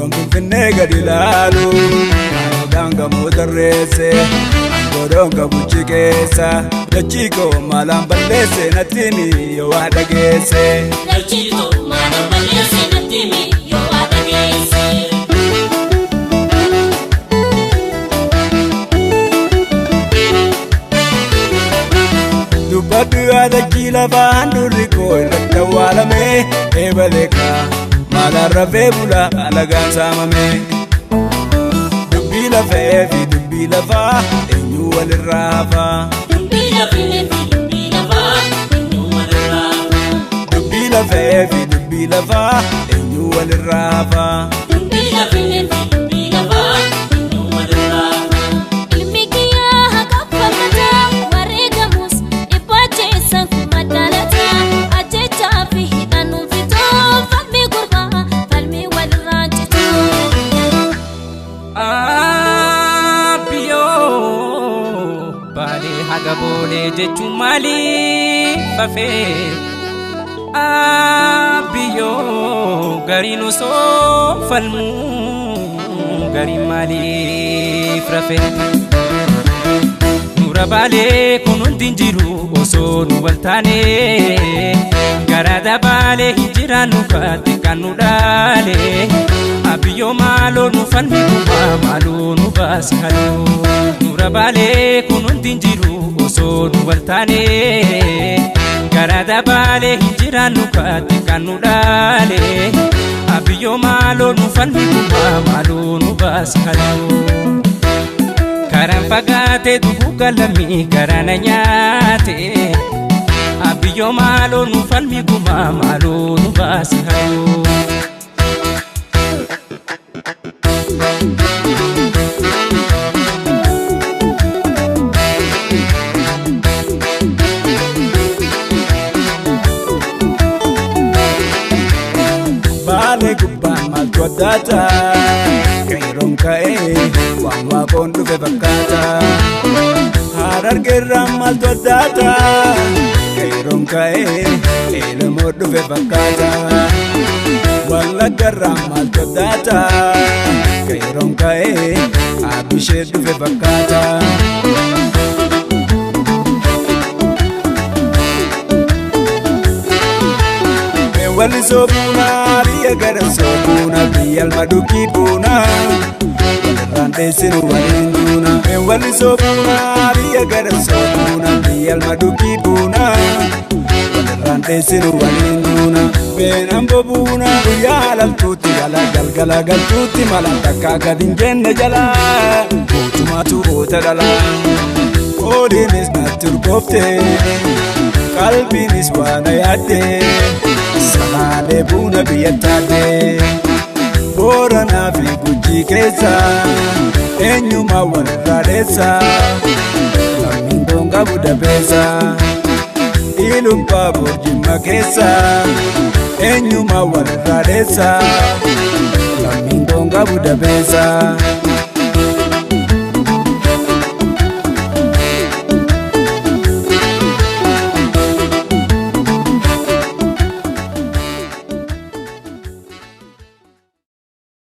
yoom finfinnee gadi laalu aanuudhaan gamoo tarreesse godhoon qabuchi keessa dachii koo maalaan balleesse natti himi yoo waa dhageesse dachii koo maalaan balleesse natti himi yoo waa dhageesse. dubbadhu yaadachii lafaan durri koo irratti awwaalame eebaleeka maalaan rafee bula alagaan saamame dubbii lafee fi dubbii lafaa eenyu walirraa hafa dubbii lafee fi dubbii lafaa eenyu walirraa hafa dubbii lafee fi dubbii lafaa eenyu walirraa hafa dubbii lafee fi dubbii lafaa eenyu walirraa hafa. Ilmi kiyyaa haqa fakkataa wareegamus dhibbacheessa kuma dhalata ajjechaa fi hidhanuu fitoo falmii gurbaa falmii walirraa cituu. Baalee haga boolee jechuun maaliif hafee biyyoo gariin osoo falmuu gariin maaliif rafee nura baalee kun hundi hin jiru osoo nu wal taane garaada baalee hin jiraannu kaatti kan nu dhaale biyyoo maaloo nu falmi gubbaa maaloo nu baasi haloo nura baalee kun hundi hin jiru osoo nu wal taane garaada baalee hin jiraannu kaatti kan nu dhaale biyyoo maaloo nu falmi gubbaa maaloo nu baasi haloo karaan fagaatee dhuguu galamii garaana nyaate biyyoo maaloo nu falmi gubbaa maaloo nu baasi haloo. Baalee gubbaan maaltu addaata qeeroon ka'ee waan waaqoon dhufe fakkaata Harargeerraan maaltu addaata qeeroon ka'ee eelamoo dhufe fakkaata Wallaggarraan maaltu addaata qeeroon ka'ee abishee dhufe fakkaata. Wali sobuna biya gara sobuna biya almaduki buna walirraan dheessinu waliin duuna wali sobuna biya gara sobuna biya almaduki buna walirraan dheessinu waliin duuna beenan bobuuna guyyaa laltuutti gala galgala galtuutti mala takka gad hin jenne jala mootummaatu goota dhala oodiinis natti urgoofte qalbiinis waana yaadde Salaalee buna biyyattaadhee Booranaa fi Gujii keessa eenyumaa walirraa dheessa lammiin doongaa Budapeessa Ilubbaa Boorjimma keessa eenyumaa walirraa dheessa lammiin doongaa Budapeessa.